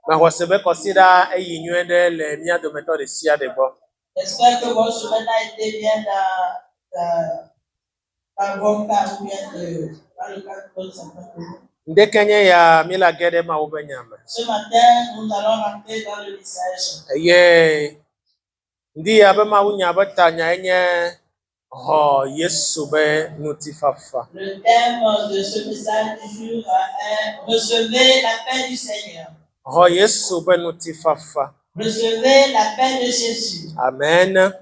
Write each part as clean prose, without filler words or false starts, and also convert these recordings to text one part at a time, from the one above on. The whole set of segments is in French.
Mais on se met considérer et ignorer les miens de méthode de sia de bon. J'espère que votre semaine a été bien dans vos cas ou bien dans le cas de votre semaine. Ndekenye ya mila gede ma ubenyama. Ce matin, nous allons rentrer dans le message. Ye ndi ya be ma unya batanya enye ho Yesu be nutifafa. Le thème de ce message du jour est recevez la paix du Seigneur. Ho Yesu be nutifafa. Recevez la paix de Jésus. Amen.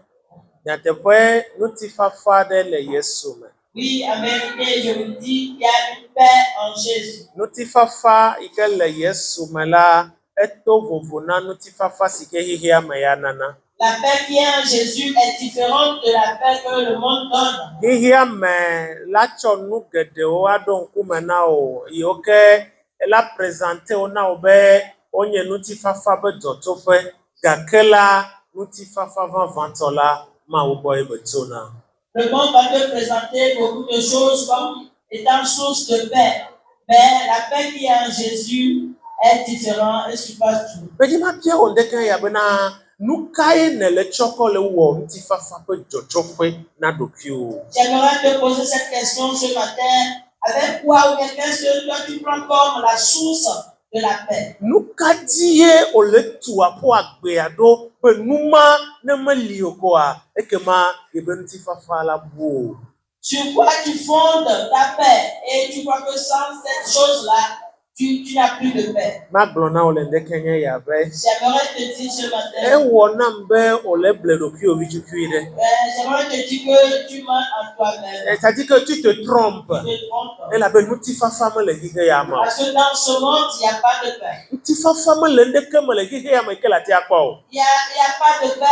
Nyatepe nutifafa de le Yesu me. Oui, en vérité, je vous dis qu'il y a une paix en Jésus. Nutifafa ike le Yesu me la eto vovona nutifafa sike hihia me ya nana. La paix qui est en Jésus est différente de la paix que le monde donne. Hihia me la tsɔ nu geɖewo aɖo ŋkume na o yiwo ke la prezante wo na wo be wonye nutifafa be dzɔtsoƒe gake la nutifafa vavãtɔ la Mawu gbɔ ye betona. Le monde va te présenter beaucoup de choses comme étant source de paix, mais la paix qui est en Jésus est différente et surpasse tout. Bedi ma bia wo ndeke ya bena nu kae ne le tsɔkɔ le wɔ nutifafa ƒe dzɔdzɔƒe na ɖokuiwo. J'aimerais te poser cette question ce matin. Avec quoi ou bien qu'est-ce que toi tu prends comme la source de la paix? Nu ka dzi ye wo le tu aƒo agbea ɖo be nu ma ne meli o koa ekema yebe nutifafa la bu o. Sur quoi tu fondes ta paix et tu crois que sans cette chose-là, tu n'as plus de paix. Magblɔ na wo le ndeke nye ya be J'aimerais te dire ce matin. ewɔ nam be wo le ble ɖokuiwo tuikui ɖe. J'aimerais te dire que tu mens en toi-même. Ça dit que tu te trompes. Tu te trompes. Elabe nutifafa me le hihe ya ma o. Parce que dans ce monde, il n'y a pas de paix. Nutifafa me le ndeke me le hihe ya me ke la tia kpɔ o. Il n'y a pas de paix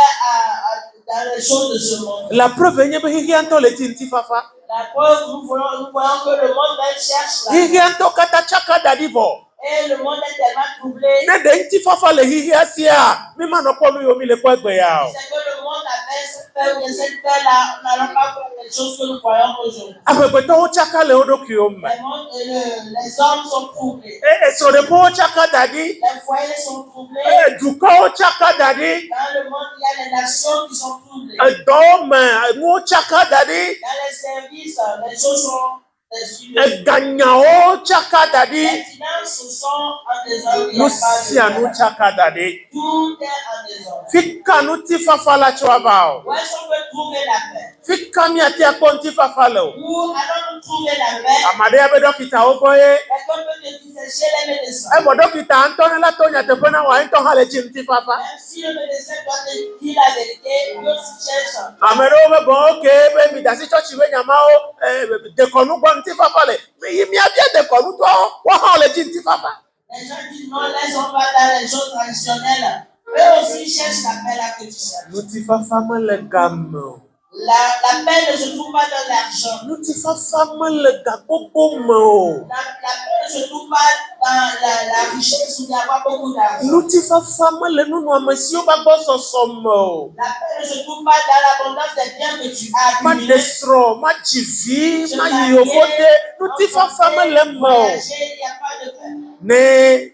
dans les choses de ce monde. La preuve nye be hihia ŋutɔ le ti nutifafa. La preuve, nous voyons que le monde même cherche la paix. Hihia ŋutɔ kata tsaka da ɖi vɔ. Et le monde est tellement troublé. Ne ɖe nutifafa le hihia sia mi ma nɔ kpɔ nu yiwo mi le kpɔ egbe ya o. C'est que le monde avait cette paix, mais cette paix-là, on n'allons pas faire les choses que nous voyons aujourd'hui. Amegbetɔwo tsaka le wo ɖokuiwo me. Les hommes sont troublés. Esrɔ̃ɖeƒewo tsaka da ɖi. Les foyers sont troublés. Dukɔwo tsaka da ɖi. Dans le monde, il y a les nations qui sont troublées. Edɔwo me nuwo tsaka da ɖi. Dans les services, les choses sont Eganyawo tsaka da ɖi. les finances sont en désordre. Nu sia nu tsaka da ɖi. Tout est en désordre. Fika nutifafa la tso ava o. Où est-ce qu'on peut trouver la paix? Fika miate akpɔ nutifafa le o. Où allons-nous trouver la paix? Ame aɖe be dɔkitawo gbɔ ye. Est-ce qu'on peut te dire c'est chez les médecins? Evɔ dɔkita ŋutɔ ne la to nyateƒe na wa ŋutɔ hã le tsi nutifafa. Même si le médecin doit te dire la vérité, lui aussi cherche. Ame ɖewo be bɔn oke be mi dasi tsɔtsi be nyamawo dekɔnu gbɔ nutifafa le. Yi miabia dekɔnutɔwo wohã le tsi nutifafa. Les gens disent non, laissons pas dans les choses traditionnelles. Eux aussi cherchent la paix là que tu cherches. Nutifafa me le game o. La paix ne se trouve pas dans l'argent. Nutifafa me le gagbogbo me o. La paix ne se trouve pas dans la richesse ou d'avoir beaucoup d'argent. Nutifafa me le nunɔamesiwo ƒe agbɔsɔsɔ me o. La paix ne se trouve pas dans l'abondance des biens que tu as Ma accumulés. ɖe srɔ̃, ma dzi vi, ma yi yovo de. Nutifafa me le me o. Il n'y a pas de paix. Ne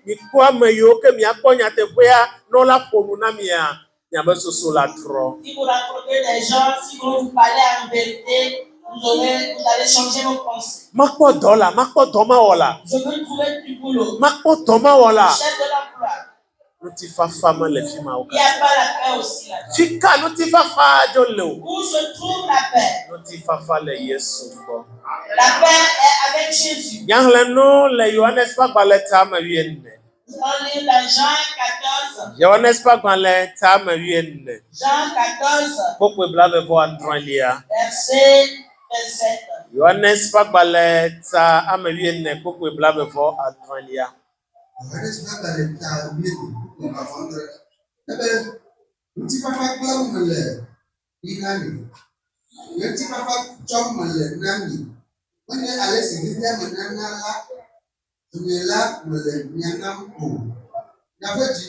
mikpɔ ame yiwo ke miakpɔ nyateƒea n'wo la ƒo nu na mia, miabe soso la trɔ. Si vous rencontrez des gens, si vous parlez en vérité, vous allez changer vos pensées. Makpɔ dɔ la, makpɔ dɔ ma wɔ la. Je veux trouver du boulot. Makpɔ dɔ ma wɔ la. Chef de l'emploi. Nutifafa me le fi ma o. Il n'y a pas la paix aussi là. Fika nutifafa dzo le o. Où se trouve la paix? Nutifafa le Yesu gbɔ. La paix est avec Jésus. Nyahlẽ nu le Yohanes ƒe agbalẽ tame 14. On lit dans Jean 14. Yohanes ƒe agbalẽ tame 14. Jean 14, Kpokpe blaeve-vɔ-adrɔ̃lia. verset 27. Yohanes ƒe agbalẽ tame 14 kpokpe blaeve-vɔ-adrɔ̃lia. Yohanes ƒe agbalẽ ta 14 ebe ŋutifafa gblẽm mele ɖi na mi. Ŋutifafa tsɔm mele na mi. Menye ale si ɖiɖia me nana la, nye la mele mia nam o. Miaƒe dzi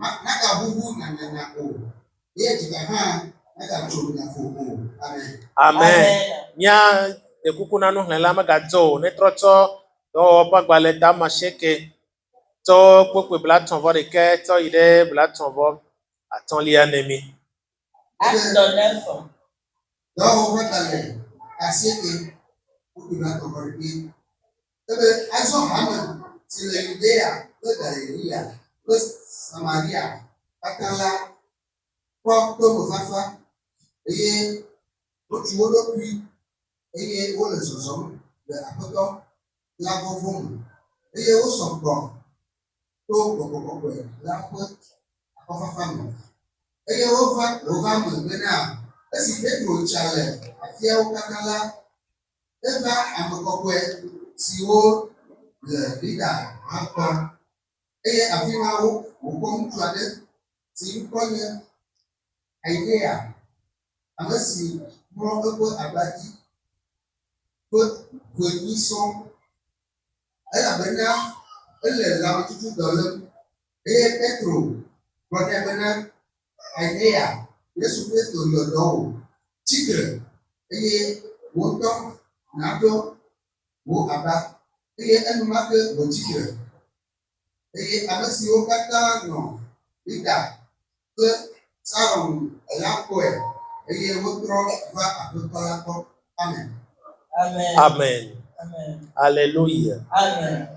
nagaʋuʋu nyanyanya o. Ye dziga hã negatso nyafo o. Amen. Amen. Nya ekuku na nuxlẽla megadzɔ o. Netrɔ tsɔ dɔwɔwɔ ƒe agbalẽ tame 9 tɔ kpokpe blatɔ̃vɔ ɖekɛ tɔ yi ɖe blatɔ̃vɔ atɔ̃lia nemi. Acte 9. Dɔwɔwɔ dalẹ̀ asieke wotuna tɔmɔ ɖe ebe azɔ hame si le Yudea kple Galilea kple Samaria katã la kpɔ tomefafa eye wotu wo ɖokui eye wole zɔzɔm le Aƒetɔ la vɔvɔ̃ me eye wosɔ gbɔ to Gbɔgbɔ la ƒe akɔfafa me eye wova me bena esi Petro tsa le afiawo katã la, eva ame kɔkɔe siwo le Lida hã kpɔm eye afi ma wòkpɔ ŋutsu aɖe si ŋkɔ nye Aidea, ame si mlɔ eƒe aba dzi ƒe ƒe nyi sɔŋ elabena ele lãmetutudɔ lém eye Petro gblɔ nɛ bena Aidea, Yesu Kristo yɔ dɔ wò, tsitre eye wò ŋutɔ nàɖo wò aba eye enumake wò tsitre eye ame siwo katã nɔ Lida kple Saron la kpɔe eye wotrɔ va Aƒetɔ la gbɔ. Amen. Amen. Amen. Amen. Alléluia. Amen.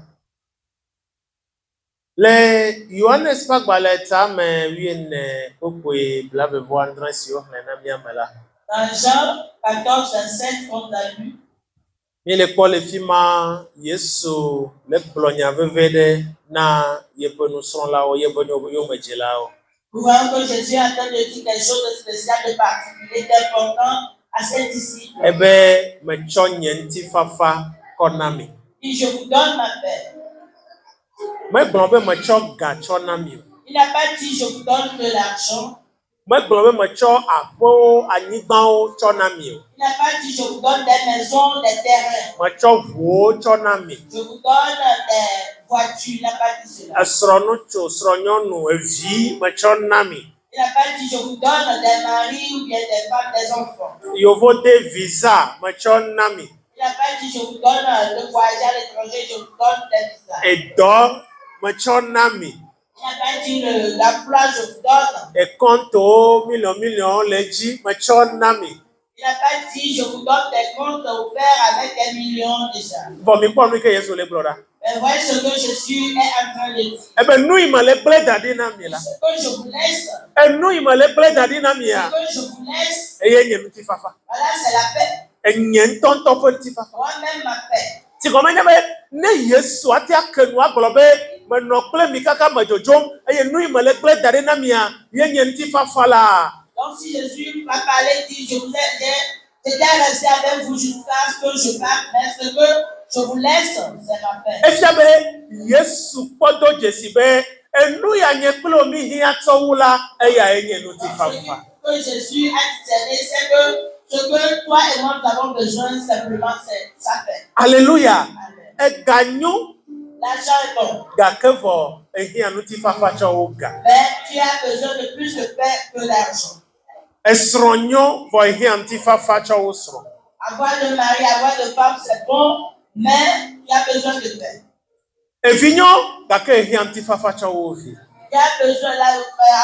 Le Yohanes ƒe agbalẽ tame 14 kpokpoe blaeve-vɔ-adre siwo xlẽ na míame la, Dans Jean 14, 27, on a lu, míele kpɔ le fi ma Yesu le gblɔ nya veve ɖe na yeƒe nusrɔ̃lawo, yeƒe yomedzilawo. nous voyons que Jésus est en train de dire quelque chose de spécial, de particulier, d'important à ses disciples. Ebe metsɔ nye ŋutifafa kɔ na mi. Il dit, je vous donne ma paix. Megblɔ be metsɔ ga tsɔ na mi o. Il n'a pas dit, je vous donne de l'argent. Megblɔ be metsɔ aƒewo, anyigbawo tsɔ na mi o. Il n'a pas dit, je vous donne des maisons, des terrains. Metsɔ ʋuwo tsɔ na mi. Je vous donne des voitures. Il n'a pas dit cela. Esrɔ̃nutsu, srɔ̃nyɔnu, evi metsɔ na mi. Il n'a pas dit, je vous donne des maris ou bien des femmes, des enfants. Yovode visa metsɔ na mi. Il n'a pas dit, je vous donne le voyage à l'étranger, je vous donne des visas. Edɔ metsɔ na mi. Il n'a pas dit l'emploi, je vous donne. Ekɔntowo million le dzi metsɔ na mi. Il n'a pas dit, je vous donne des comptes ouverts avec des millions déjà. Vɔ mi kpɔ nu ke Yesu le gblɔ ɖa. Mais voyez ce que Jésus est en train de dire. Ebe nu yi me le gblẽ da ɖi na mi la. Ce que je vous laisse, Enu yi me le gblẽ da ɖi na mia. ce que je vous laisse, Eye nye ŋutifafa. voilà, c'est la paix. Enye ŋutɔŋutɔ ƒe ŋutifafa. Moi-même, ma paix. Si gɔme nye be ne Yesu ate ake nu agblɔ be menɔ kple mi kaka me dzodzom eye nu yi me le gblẽ da ɖi na mia ye nye ŋutifafa la. Donc si Jésus m'a parlé, dit, j'étais resté avec vous jusqu'à ce que je parte, mais ce que je vous laisse, c'est ma paix. Efia be Yesu kpɔdo dzesi be enu ya nye kple omi hiã tsɔwu la eya enye ŋutifafa. Ce que Jésus a discerné, c'est que ce que toi et moi nous avons besoin simplement, c'est sa paix. Alléluia. Amen. Eganyo L'argent est bon, gake vɔ ehiã ŋutifafa tsɔwo ga. mais tu as besoin de plus de paix que d'argent. Esrɔ̃nyo vɔ ehiã ŋutifafa tsɔwo srɔ̃. Avoir de mari, avoir de femme, c'est bon, mais tu as besoin de paix. Evinyo gake ehiã ŋutifafa tsɔwo vi. Tu as besoin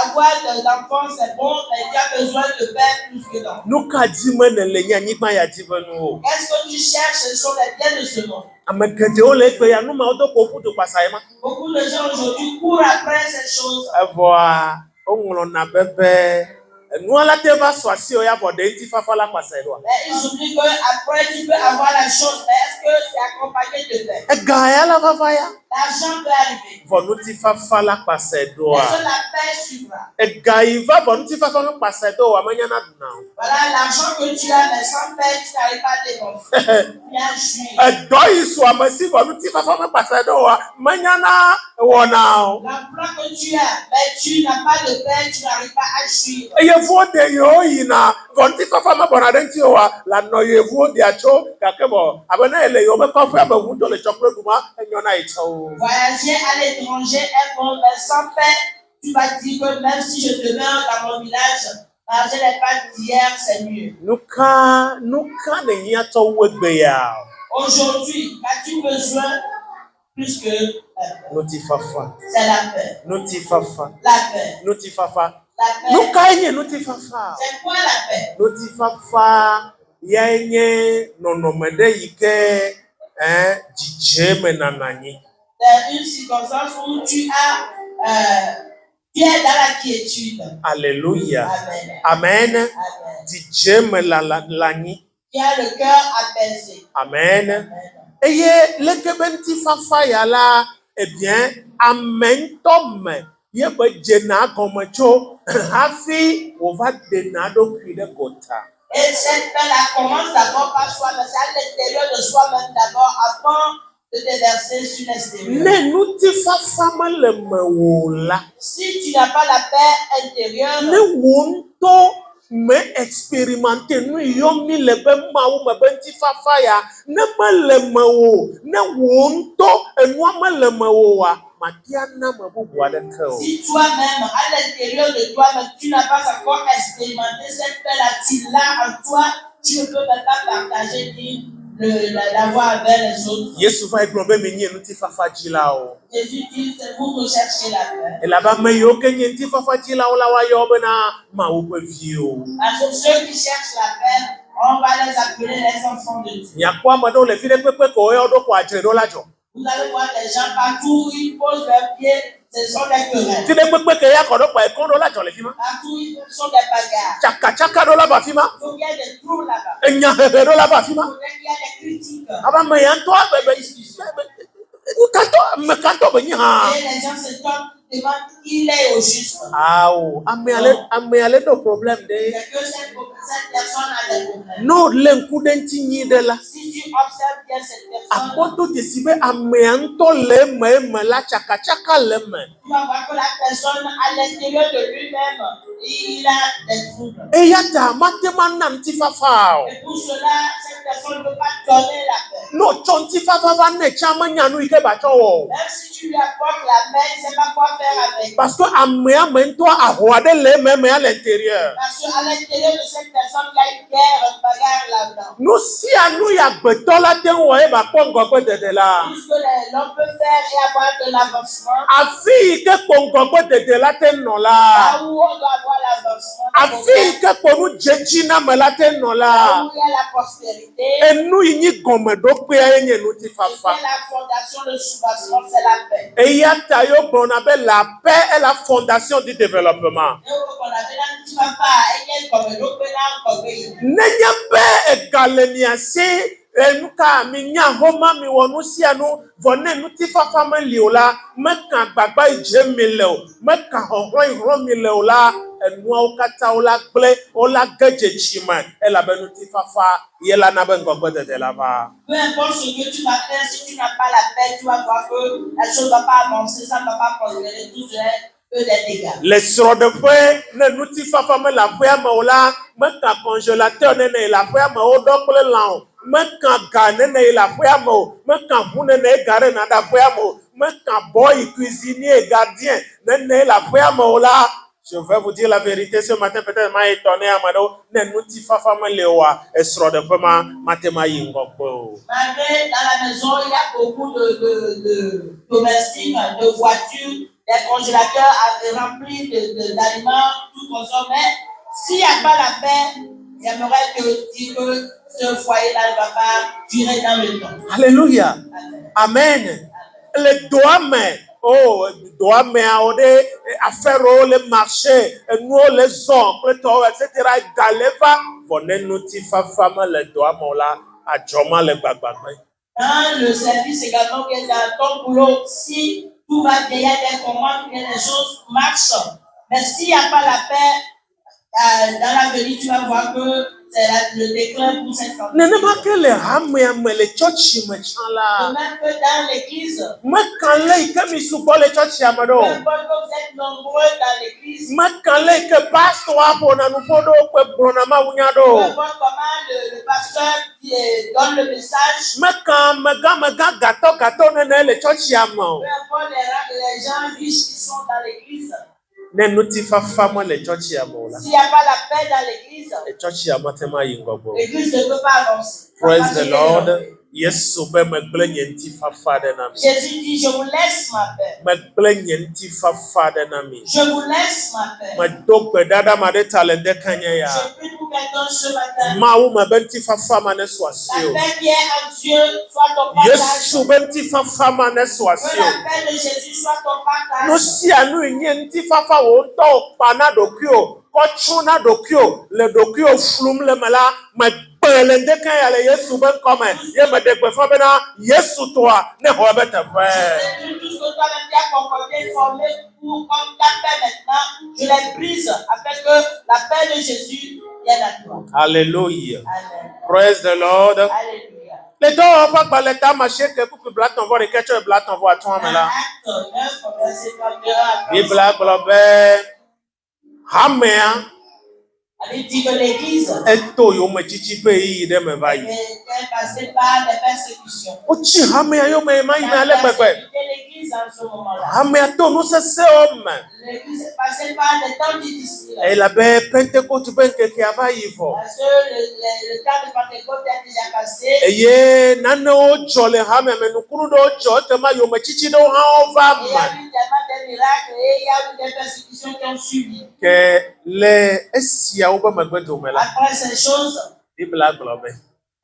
avoir d'enfants, c'est bon, mais tu as besoin de paix plus que d'enfants. Nu ka dim ne le nye anyigba ya dzi be nu o. Qu'est-ce que tu cherches? Ce sont les biens de ce monde. Ame geɖewo le egbe ya nu ma wodo ko ƒudo kpasa ye ma. Beaucoup de gens aujourd'hui courent après ces choses. Evɔa woŋlɔna bebe enua la te va sɔ asi o ya vɔ ɖe ŋutifafa la kpasa ye ɖoa. Mais ils oublient qu'après tu peux avoir la chose, mais est-ce que c'est accompagné de paix? Ega ya la vava ya. L'argent peut arriver. Vɔ ŋutifafa la kpasa ye Mais ɖoa. seule la paix suivra. Ega yi va vɔ ŋutifafa la kpasa ye ɖoa menyana ɖuna o. Voilà l'argent que tu as, mais sans paix, tu n'arrives pas à dépenser. Bien jouir. Edɔ yi sɔ ame si vɔ ŋutifafa la kpasa ye ɖoa menyana wɔna o. L'emploi que tu as, mais tu n'as pas de paix, tu n'arrives pas à jouir. Yevuwo de yewo yina vɔ ŋutifafa mebɔna ɖe ŋuti o wa la nɔ yevuwo dea tso gake vɔ abe ne ele yewo ƒe kɔƒea me ŋu do le tsɔkple ɖuma enyo na yi tsɔ o. Voyager à l'étranger est bon, mais sans paix, tu vas dire que même si je demeure dans mon village, manger les pâtes d'hier, c'est mieux. Nu ka ne hiãtɔwo egbe ya? Aujourd'hui, as-tu besoin plus que Nutifafa. C'est la paix. Nutifafa. La paix. Nutifafa. La paix. Nukayenye nutifafa. C'est quoi la paix? Nutifafa yenye nonomede yike jijeme nananyi. C'est une circonstance où tu es dans la quiétude. Alléluia. Amen. Amen. Amen. Dijeme lanyi. Tu as le cœur apaisé. Amen. Amen. Eye lekebenti fafa yala bien amentome yebe jena gomecho hafi ova denado kride kota. Et cette paix-là commence d'abord par soi-même. C'est à l'intérieur de soi-même d'abord avant de te verser sur l'extérieur. Ne nuti fafa le mewola. Si tu n'as pas la paix intérieure, Ne wonto me expérimenter nu yomi lebe mawu mebenti fafa ya ne mele mewo ne wonto enua mele mewo wa matia na mebubu adeke o. si toi-même, à l'intérieur de toi-même, tu n'as pas encore expérimenté cette paix-là, tu l'as en toi, tu ne peux même pas partager ni l'avoir avec les autres. Yesu va eglobe menye nuti fafa jila o. Jésus dit, c'est vous recherchez la paix. Et là-bas, mais yo kenye nti fafa jila o la wa yo bena ma upe vio. Parce que ceux qui cherchent la paix, on va les appeler les enfants de Dieu. Nyakwa mado le fide pepe ko yo do kwa jre do la jo. Vous allez voir les gens partout, ils posent leurs pieds, ce sont des querelles. Fide pepe ke ya ko do kwa ekondo la jo le fima. Partout, ils sont des bagarres. Chaka chaka do la ba fima. Il faut qu'il y ait des trous là-bas. Enya hebe do la ba Il fima. faut qu'il y ait des critiques. Aba me yanto bebe. Me kanto be nya. Et les gens se demandent il est au juste. Awo, ame ale do problème de. C'est que cette personne a des problèmes. No lenku denti nyi de la. Si tu observes bien cette personne, Apoto desibe ame anto le me la chaka chaka le me. tu vas voir que la personne, à l'intérieur de lui-même, il a des troubles. E yata matema nanti fafa o. Et pour cela, cette personne ne peut pas donner la paix. No chonti fafa va ne chama nyanu ike ba chowo. Même si tu lui apportes la paix, il ne sait pas quoi faire avec. Parce que ame to ahoade le me à l'intérieur. Parce qu'à l'intérieur de cette personne, il y a une guerre, une bagarre là-dedans. No si anu ya beto la ten wo e ba pongo de la. Tout ce que l'homme peut faire et avoir de l'avancement. Afi ke pongo de la ten no la. Là où on doit avoir l'avancement. Afi ke ponu jejina me la ten no Là la. où il y a la prospérité. Enu yinyi gome do pe enye no ti Et fafa. c'est la fondation, le soubassement, c'est la paix. E yata yo bona be la paix est la fondation du développement. Et on avait là, tu vas pas, et comme l'autre là, comme il. Nenye be egalemiase enuka mi nya homa mi wonu si anu vone nuti fafa me liola me kan gbagba ije mi le o me kan hohro mi le o la enua o kata o la gble o la geje chima e la be nuti fafa ye la na be ngogbe de la va. Peu importe ce que tu vas faire, si tu n'as pas la paix, tu vas voir que la chose ne va pas avancer, ça ne va pas prospérer, tout cela peut des dégâts. Les sur de feu ne nuti fafa me la fue me o la me kan congélateur ne la fue me o dokle lan me kan ga ne la fue me o me kan hune ne gare na da fue me o me kan boy cuisinier gardien ne la fue me o la. Je vais vous dire la vérité ce matin, peut-être m'a étonné à Mado, ne nuti fafa me lewa et sur de feu ma tema yingoko. Malgré dans la maison, il y a beaucoup de domestiques, de voitures, des congélateurs remplis d'aliments, tout consommé. S'il n'y a pas la paix, j'aimerais te dire que ce foyer-là ne va pas durer dans le temps. Alléluia. Amen. Amen. Le doigt mais doigt mais ode affaire le marché nous les hommes etc. galeva vonne nuti fafa me le doigt mo la ajoma le gbagbagbe. Dans le service également, qui est dans ton boulot, si tout va bien, il y a des commandes, il y a des choses marchent. Mais s'il n'y a pas la paix, dans l'avenir, tu vas voir que c'est le déclin pour cette famille. Nene ma ke le hame le church me chala. De même que dans l'église, Me kan le ke mi supo le church amado. peu importe que vous êtes nombreux dans l'église, Me kan le ke pastor apo na nu podo pe brona ma peu unyado. importe comment le pasteur donne le message, Me kan me ga gato nene le church amo. peu importe les gens riches qui sont dans l'église, Ne nuti fafa mo le church amo la. s'il n'y a pas la paix dans l'église, Le church amo tema yingobo. l'église ne peut pas avancer. Praise the Lord. Yesu be megble nye ŋti fafa ɖe na mi. Jésus dit, je vous laisse ma paix. Megble nye ŋti fafa ɖe na mi. Je vous laisse ma paix. Medo gbeɖaɖa ma ɖe ta le ŋdeke nye ya. Je prie pour quelqu'un ce matin. Mawu me be ŋti fafa ma ne su asi La o. paix qui est en Dieu soit ton partage. Yesu be ŋti fafa ma ne su Que asi la o. paix de Jésus soit ton partage. Nu sia nu nye ŋti fafa wo ŋutɔ kpa na ɖokui o, kɔ tsu na ɖokui o, le ɖokui o flum le me la, megbe le ŋdeke ya le Yesu be ŋkɔme. Ye meɖe gbeƒã bena Yesu tɔa ne xɔ ebe teƒe. Tout ce que toi-même tu as concordé, formé pour comme ta paix maintenant, je les brise afin que la paix de Jésus vienne à toi. Hallelujah. Amen. Praise the Lord. Alléluia. Le dɔwɔ ƒe agbalẽ ta ma se ke kuku bla tɔn vɔ ɖeka tsɔ bla tɔn vɔ atɔ̃a me la. Acte 9, verset 32 à 35. Bibla gblɔ be hamea Il dit que l'Église eto yometsitsi ƒe yiyi ɖe me va yi. est passée par des persécutions. Wotsi hamea yome ma yi me ale gbegbe. L'Église en ce moment-là. Hamea to nu sesẽwo me. L'Église est passée par des temps difficiles. Elabe Pentekote ƒe ŋkekea va yi vɔ. Parce que le temps de Pentecôte est déjà passé. Eye nanewo dzɔ le hamea me, nukunu ɖewo dzɔ ekema yometsitsi ɖewo hã va Il y a me. eu tellement de miracles et il y a eu des persécutions qui ont suivi. Ke le esiawo ƒe megbedome la, Après ces choses, Bibla gblɔ be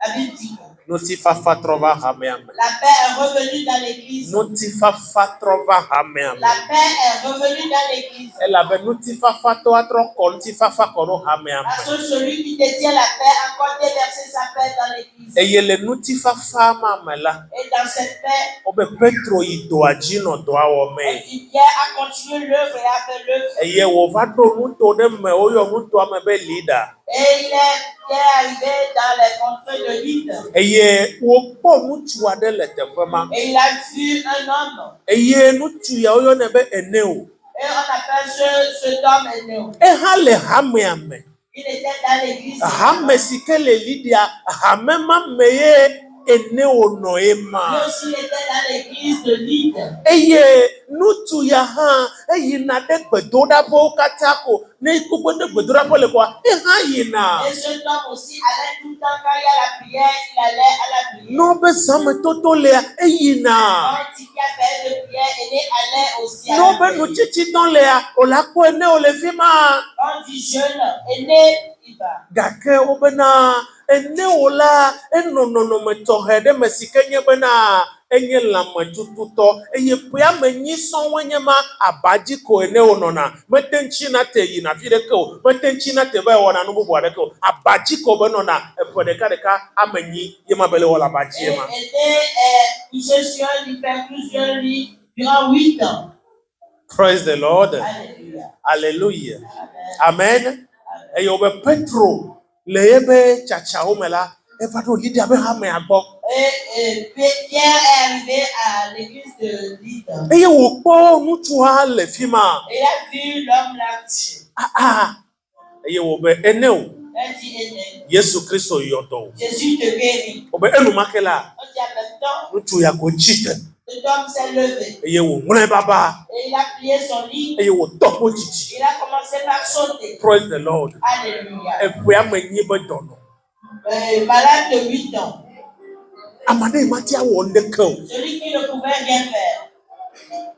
la Bible dit que ŋutifafa trɔ va hamea me. la paix est revenue dans l'Église. Ŋutifafa trɔ va hamea me. La paix est revenue dans l'Église. Elabe ŋutifafatɔ atrɔ kɔ ŋutifafa kɔ ɖo hamea Parce me. que celui qui détient la paix a encore déversé sa paix dans l'Église. Eye le ŋutifafa ma me la, Et dans cette paix, wobe Petro yi doa dzi nɔ doa wɔ me. Pierre a continué l'œuvre et a fait l'œuvre. Eye wòva ɖo nuto ɖe me, woyɔ nutoa me be leader. Et il est arrivé dans les contrées de Lydie. Eye wòkpɔ ŋutsu aɖe le teƒe ma. Et il a vu un homme. Eye ŋutsu ya woyɔnɛ be Eneo. Et on appelle cet homme Eneo. Eha le hamea me. Il était dans l'église. Hame si ke le Lydia, hame ma me ye Eneo nɔ Lui ema. aussi il était dans l'église de Lydie. Eye ŋutsu ya hã eyina ɖe gbedoɖaƒewo katã ko. Ne gbogbo ɖe gbedoɖaƒe le koa, ehã yina. Et cet homme aussi allait tout le temps quand il y a la prière, il allait à la prière. N'obe zãmetoto lea, eyina. Quand il y avait de prière, il allait aussi à la N'obe prière. nutsitsitɔ lea, wòle kpɔ Eneo le fi ma. Quand il jeûne, aîné, il va. Gake wobena Eneo la enɔ nɔnɔme tɔxɛ ɖe me si ke nye bena enye lãmetututɔ eye ƒea me nyi sɔŋ wonye ma abadzi ko Eneo nɔna, mete ŋtsi na te yina afi ɖeke o, mete ŋtsi na te va wɔna nu bubu aɖeke o, abadzi ko be nɔna eƒe ɖeka ame nyi ye ma be le wɔ le abadzie ma. Et aîné est couché sur un lit, perdu sur un lit durant 8 ans. Praise the Lord. Alléluia. Hallelujah. Amen. Amen. Eye wobe Petro le yebe tsatsawo me la, eva ɖo Lydia be hamea gbɔ. Et Pierre est arrivé à l'église de Lydie. Eye wòkpɔ ŋutsua le fi ma. Et il a vu l'homme là couché. Eye wòbe Eneo, Il dit, aîné, Yesu Kristo yɔ dɔ o. Jésus te guérit. Wobe enumake la, On dit en même temps, ŋutsu ya ko tsi te. cet homme s'est levé. Eye wòŋlɔe baba. Et il a plié son lit. Eye wòtɔ kpo dzidzi. Il a commencé par sauter. Praise the Lord. Alléluia. Eƒea me nyi be dɔnɔ. Malade de 8 ans. Ame aɖe mate awɔ ŋdeke o. Celui qui ne pouvait rien faire.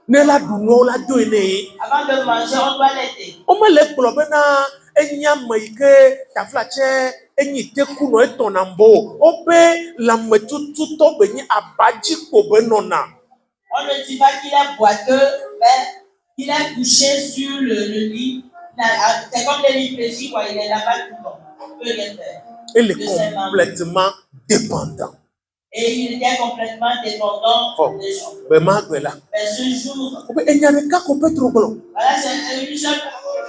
Ne la ɖu nuwo la doe ne. Avant de manger, on doit l'aider. Womele gblɔ bena enye ame yi ke taflatsɛ enyi teku nɔ etɔna mbo o. Wobe lãmetututɔ be nye abadzi ko be nɔna. On ne dit pas qu'il est boiteux, mais qu'il est couché sur le lit. C'est comme les lits péchis, quoi. Il est là-bas tout le temps. On ne peut rien faire. Il est complètement dépendant. Et il était complètement dépendant Fort. des gens. Be ma gbe la. Mais ce jour, Wobe enya ɖeka ko Petro gblɔ. voilà, c'est une chose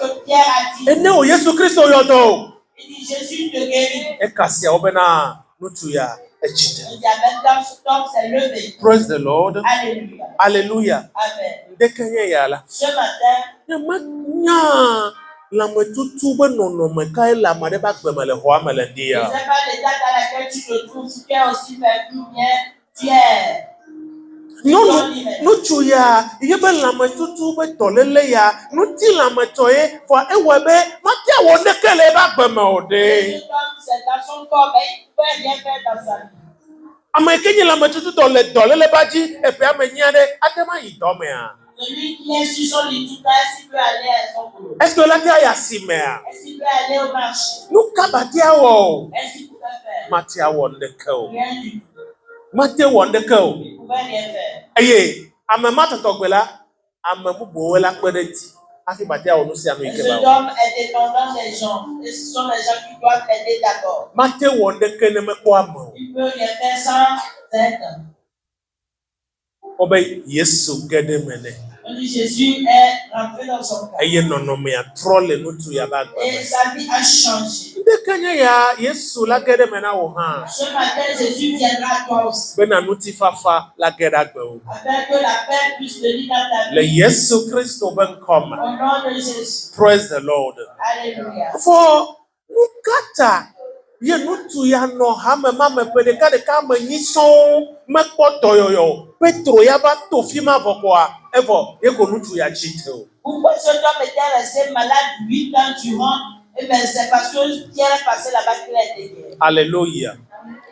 que Pierre a dit. Eneo Yesu Kristo yɔ dɔ o. Il dit, Jésus te guérit. Ekasia wobena ŋutsu ya etsi te. Il dit, en même temps, cet homme s'est levé. Praise the Lord. Alléluia. Hallelujah. Amen. Ŋdeke nye ya la. Ce matin, Ne menya lãmetutu be nɔnɔme kae le ame ɖe be agbe me le xɔa me le je dia. ne sais pas l'état dans lequel tu te trouves, si tu es aussi perdu ou bien tu es. Ŋutsu ya yebe lãmetutu be dɔléle ya ŋuti lãmetɔ ye vɔ ewɔe be mate awɔ ŋdeke le ebe agbe me o ɖe. Cet homme, c'est dans son corps, mais il ne peut rien faire dans sa vie. Amekenye la metutu dole le badji et puis amenyade atema idomea. Celui qui est sur son lit tout à s'il peut aller à son boulot. Est-ce que la terre ya simea? Est-ce qu'il peut aller au marché? Nous kabatia wo. Est-ce qu'il pouvait faire? Matia wonde ko. Rien du tout. Matia wonde ko. Il pouvait rien faire. Eye, ame matotogwela, ame bubo la kpedeti. Afi batia wo no si anu Et ike cet ba. homme est dépendant des gens. Et ce sont les gens qui doivent l'aider d'abord. Matia wonde ke ne me ko ame. Il peut rien faire sans aide. Obe Yesu gede mene. On dit Jésus est rentré dans son cœur. Eye nonome ya trolle nutu ya bagba. Et sa vie a changé. Ndekanya ya Yesu la gede mena wo ha. Ce matin, Jésus viendra à toi aussi. Bena nuti fafa la gede agbe wo. Afin que la paix puisse venir dans ta Le vie. Yesu Christo ben come. Au nom de Jésus. Praise the Lord. Alléluia. For nukata ye nutu ya no ha me ma me pe de ka me nyison me kpoto yoyo. Petro ya ba to fi ma vokwa. Evo ye ko nutu ya chite o. Pourquoi cet homme était resté malade 8 ans durant? Eh bien, c'est parce que Pierre est passé là-bas qu'il a été guéri. Hallelujah.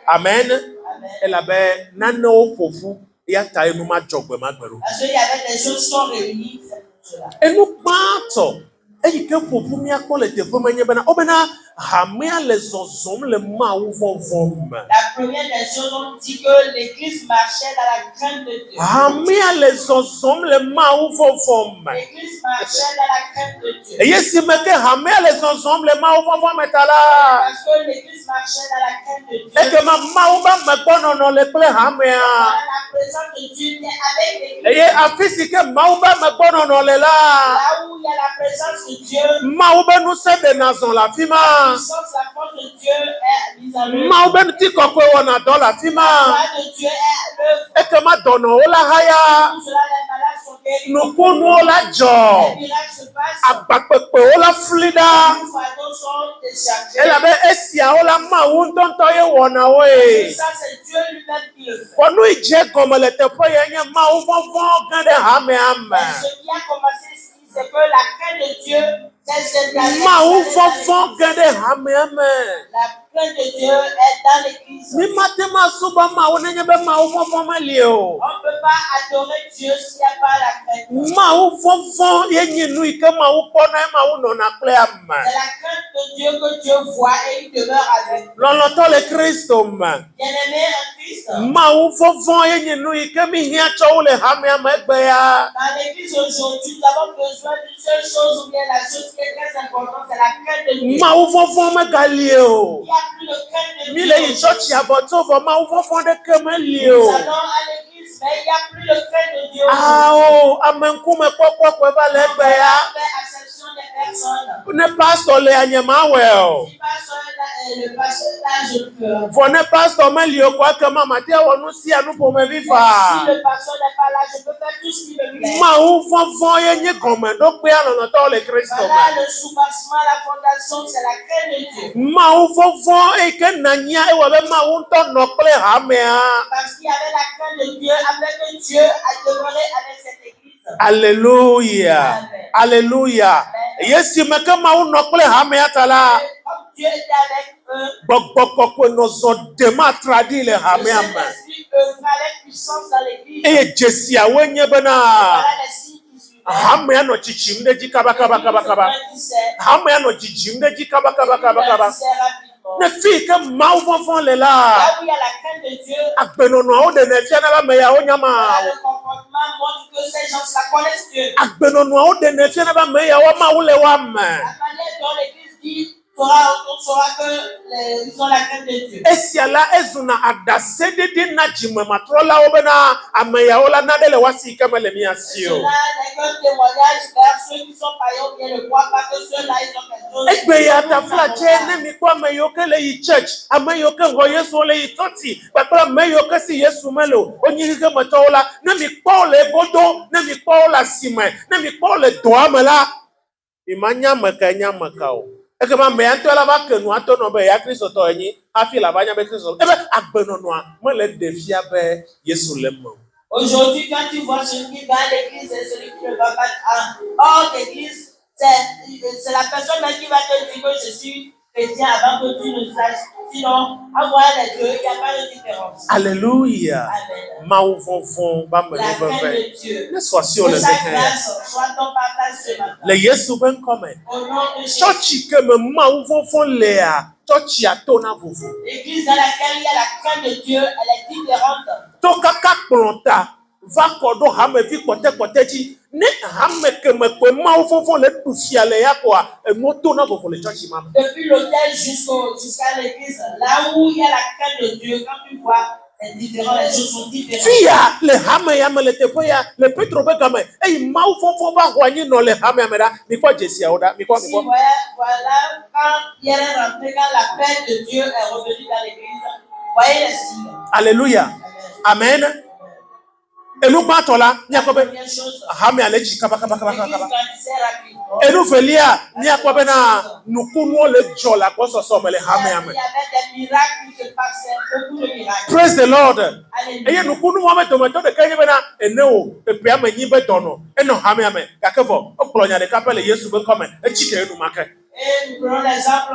Amen. Amen. Elle avait nano fofu ya ta enu ma jogbe ma gbero. Parce qu'il y avait des choses qui sont réunies, c'est pour cela. Enu pato. Eyi ke fofu mi akpo le te fome nye bena obena hamia le zozom le ma wo vom. La première des choses, on dit que l'église marchait dans la crainte de Dieu. Hamia le zozom le ma wo vom. L'église marchait dans la crainte de Dieu. Eye si me ke hamia le zozom le ma wo vom etala. Parce que l'église marchait dans la crainte de Dieu. E ke ma wo ba me gbono no le ple hamia. La présence de Dieu est avec l'église. Eye afisi ke ma wo ba me gbono no le la. Là où il y a la présence de Dieu, Ma wo be nu se de nazon la fima. la puissance, la force de Dieu est mise en œuvre. Ma wo be nu ti kokwe wona do la fima. La gloire de Dieu est à l'œuvre. E ke ma dono o la haya. Tout cela, les malades sont guéris. Nukunu o la jo. Les miracles se passent. Agbakpepe o la flida. Les fardeaux sont déchargés. Elabe esia o la ma wo ntonto ye wona Et we. ça, c'est Dieu lui-même qui le fait. Wonu ije gome le teƒe ye nye ma wo vɔvɔ gan ɖe hame ame. Mais ce qui a commencé ici, c'est que la crainte de Dieu s'est installée. Ma wo vɔvɔ gan ɖe hame ame. La crainte de Dieu est dans l'église. Mi mate ma suba ma wo nenye be ma wo vɔvɔ meli o. On ne peut pas adorer Dieu s'il n'y a pas la crainte. Ma wo vɔvɔ ye nye nu yi ke ma wo kpɔna ye ma wo nɔna kple ame. C'est la crainte de Dieu que Dieu voit et il demeure avec. Lɔlɔtɔ le Kristo me. Bien-aimé en Christ, Ma wo vɔvɔ ye nye nu yi ke mi hiã tsɔ wo le hamea me egbe ya. dans l'église aujourd'hui, nous avons besoin d'une seule chose ou bien la chose qui est très importante, c'est la crainte de Dieu. Ma wo vɔvɔ megali o. Il n'y a plus de crainte de Mi Dieu. le yi tsɔtsi abɔto vɔ ma wo vɔvɔ ɖeke meli Nous o. allons à l'église, mais il n'y a plus de crainte de Dieu. Ao ame ŋkume kpɔkpɔ koe va le On egbe va ya. faire acception des personnes. Ne pastor le anyemawɔe o. Si le pasteur là, je peux. Vɔ ne pastor meli o ko ekema mate wɔ nu sia nu ƒomevi Si fa. le pasteur n'est pas là, je peux faire tout ce qu'il me plaît. Mawu vɔvɔ ye nye gɔmeɖokpea lɔlɔtɔwo le Kristo Voilà me. le soubassement, la fondation, c'est la crainte de Dieu. Mawu vɔvɔ eyi ke nanya ewɔ be Mawu ŋutɔ nɔ kple hamea. Parce qu'il y avait la crainte de Dieu, avec Dieu a demeuré avec cette église. Alléluia. Alléluia. Yesi me ke Mawu nɔ kple hamea ta la. Et comme Dieu était avec eux, Gbɔgbɔ kɔkɔe nɔ zɔ dema traɖi le le hamea me. Saint-Esprit œuvra avec puissance dans l'église. Eye dzesiawoe nye bena Voilà les signes qui suivaient. hamea nɔ tsitsim ɖe dzi kabakabakabakaba. Hamea nɔ dzidzim ɖe dzi kabakabakabakaba. Ne fi ke Mawu vɔvɔ le la, Là où il y a la crainte de Dieu, agbenɔnɔawo ɖe fia na be ame yawo nyama. voilà, le comportement montre que ces gens-là connaissent Dieu. Agbenɔnɔawo ɖe fia na be ame yawo Mawu le woame. La manière dont l'église dit, on saura que ils ont la crainte de Dieu. Esia la ezuna aɖaseɖiɖi na dzimematrɔlawo bena ame yawo la naɖe le woasi yi ke mele mia si o. Cela n'est qu'un témoignage vers ceux qui sont païens bien ne croient pas que ceux-là, ils ont quelque chose. Egbe ya ta flatse ne mi kpɔ ame yiwo ke le yi church, ame yiwo ke ŋgɔ Yesu le yi tɔti, kpakple ame yiwo ke si Yesu mele o, wonyi xexemetɔwo la, ne mi kpɔ wo le egodo, ne mi kpɔ wo le asime, ne mi kpɔ wo le dɔa me la, mi ma nya ame ka nya ame ka o. Ekema ame ya ŋutɔ la va ke nua to nɔ be ya Kristotɔ enyi, hafi la va nya be Kristo. Ebe agbenɔnɔa mele ɖe fia be Yesu le me o. Aujourd'hui, quand tu vois celui qui va à l'église et celui qui ne va pas hors d'église, c'est la personne même qui va te dire que je suis chrétien avant que tu ne saches. Sinon, avoir les deux, il n'y a pas de différence. Alléluia. Amen. Maou vont ba me La ne crainte veut. de Dieu. Ne sois sûr Que le sa mec. grâce soit ton partage ce matin. Le Yesu ben comme. Au nom de Jésus. Church que me maou vont léa. Church a tona vovo. L'église dans laquelle il y a la crainte de Dieu, elle est différente. To kaka plonta va kodo hame vi kote ti ne hame que me pe maou vont le tousia le ya quoi e moto na vovo le church mam. Depuis l'autel jusqu'à l'église, là où il y a la crainte de Dieu, quand tu vois, c'est différent, les choses sont différentes. Fia le hame ya me le tepo ya le Petro be comme e maou vont va roigner no le hame amera mi kwa Jésus oda mi kwa. Si, voilà, quand il y a rentré, quand la paix de Dieu est revenue dans l'église, voyez les signes. Alléluia. Amen. Et nous partons là, La première chose, hame aleji kaba. l'église grandissait rapidement. Et nous felia ni akwa na nukuno le jola kwa so me le hame Il y ame. avait des miracles qui se passaient, beaucoup de miracles. Praise the Lord. Alléluia. Eye nukunu wa me tomato de kanye bena eneo epe ame nyi be dono eno hame ame kakefo okplonya de kapele Yesu be come e chike enu make. Et nous prenons l'exemple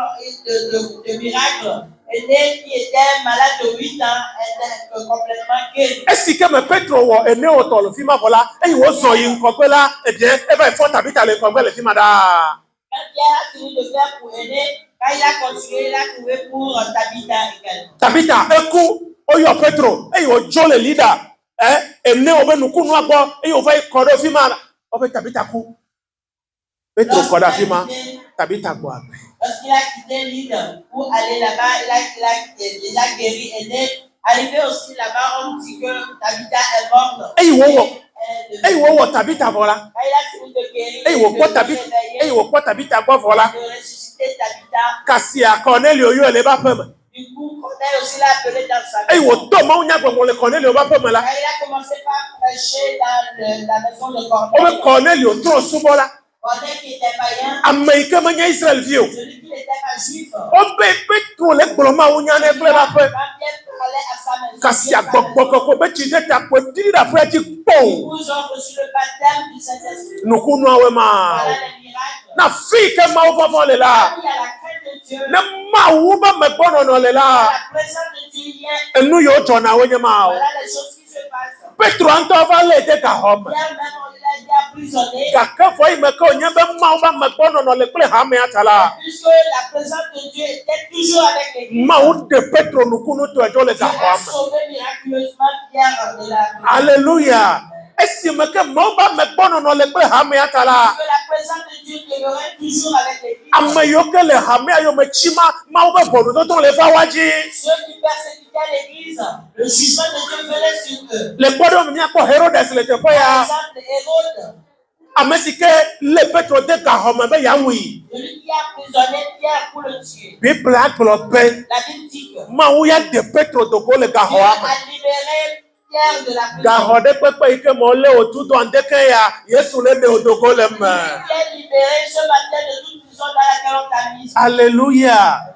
de miracles. Aîné qui était malade de 8 ans était complètement guéri. Esi ke me Petro wo eneo to lo fi ma vola e wo so yin kokwe la e bien e ba fo tabita le kokwe le fi ma da. Quand Pierre a fini de faire pour Aîné, quand il a continué, il a trouvé pour Tabitha également. Tabita eku oyo Petro e wo jo le leader eneo be nukunu agbo e wo fa kodo fi ma o be Tabita ku. Petro koda fi ma Tabita gbo agbe. Lorsqu'il a quitté l'île pour aller là-bas, il a déjà guéri Aîné. Arrivé aussi là-bas, on dit que Tabitha est morte. Hey, wo Tabita vola. Quand il a fini de guérir, Hey, wo kwa Tabita. Hey, wo kwa Tabita gbo vola. de ressusciter Tabitha. Kasi a Cornelio yo le ba pem. Du coup, Corneille aussi l'a appelé dans sa Hey, maison. wo to ma unya gbo le Cornelio ba pem la. Quand il a commencé par prêcher dans la maison de O Corneille, be Cornelio tro subola. Corneille qui était païen, Amerika manya Israel view. celui qui n'était pas juif, O be Petro le gboma unya ne ple ba pe. quand Pierre parlait à sa maison, Kasi Pierre a parlait. gbogbo ko be chi de ta ko diri da fe ti po. Ils ont reçu le baptême du Saint-Esprit. Nukunu awe ma. Voilà les miracles. Na fi ke ma o va le la. Il y a la crainte de Dieu, Na ma wo ba me gbono no le la. la présence de Dieu y est. Enu yo to na wenye ma. Voilà les choses qui se passent. Petro anto va le de ka home. Pierre même, il a été emprisonné. Kakefo ime ko nye be ma ba me gbono no le ple hame atala. Puisque la présence de Dieu était toujours avec l'église. Ma o de Petro nukunu to ejo le Dieu ka a home. sauvé miraculeusement Pierre de la prison. Alléluia. Esi me ke ma ba me gbono no le ple hame atala. Que la présence de Dieu demeurait toujours avec l'église. Ame yo ke le hame ayo me chima ma o be bono to le fa waji. Ceux qui persécutaient l'église, le jugement de Dieu venait sur eux. Le gbodo mi ko Herodes le te Par ya. exemple, Hérode, Amesi ke le Petro de ka home be ya wi. celui qui a emprisonné Pierre pour le tuer. Bible a gbo pe. La Bible dit que Ma o ya de Petro to go le ka Dieu home. a libéré Pierre de la prison. Gahode pepe ike mo le otudo andeke ya Yesu le de odogo le me. Pierre libéré ce matin de toute prison dans laquelle on t'a mis. Alléluia.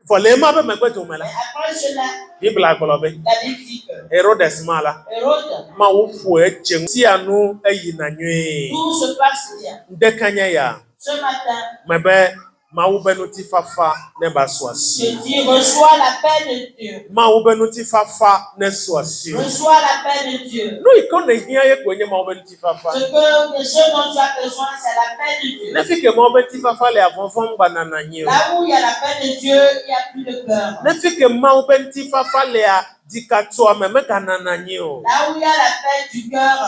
Fole ma be me gbe to me la. Mais après cela, Bible agbolo be. la Bible dit que Herodes mala. Hérode, Ma wo fu eche si anu eyi na nwe. tout se passe bien. Ndekanya ya. Ce matin, Mebe ma wo be no ti fafa ne ba so je asi. dis, reçois la paix de Dieu. Ma wo be no ti fafa ne so asi. Reçois la paix de Dieu. No ikon ne hia ye kwenye ma wo be no ti fafa. Ce dont tu as besoin, c'est la paix de Dieu. Ne fi ke ma wo be ti fafa le avonfon ba na na nyi o. Là où il y a la paix de Dieu, il n'y a plus de peur. Ne fi ke ma wo be ti fafa le a dikato ame me ga na na nyi o. Là où il y a la paix du cœur,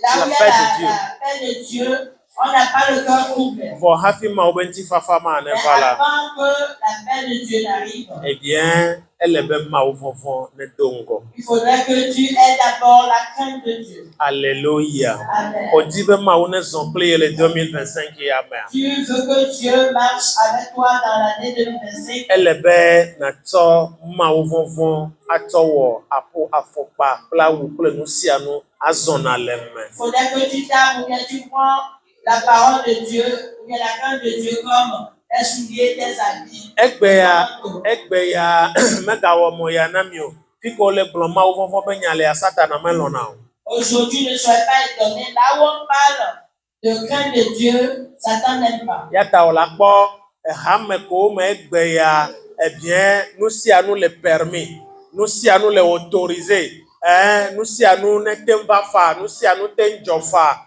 là où il y a la paix de Dieu, on n'a pas le cœur troublé. Vo hafi ma wo be ti fafa ma ne Mais vala. avant que la paix de Dieu n'arrive, Eh bien, elle be ma wo vovon ne dongo. il faudrait que tu aies d'abord la crainte de Dieu. Alléluia. Amen. O di be ma wo ne zoncle le 2025 ya me. Tu veux que Dieu marche avec toi dans l'année 2025. Elle be na to ma wo vovon atowo apo afopa pla wu ple nu sia nu azona le me. Il faudrait que tu t'armes ou bien tu prends la parole de Dieu ou bien la crainte de Dieu comme tes souliers, tes habits. Egbe ya mega wo mo ya na mi o. Fiko le blon ma wo vovon be nya le ya satana me lona o. Aujourd'hui, ne sois pas étonné. Là où on parle de crainte de Dieu, Satan n'aime pas. Ya ta o la po hame ko me gbe ya eh bien nous sia nous le permis nous sia nous le autorisé nous sia nous ne tem va fa nous sia nous tem jofa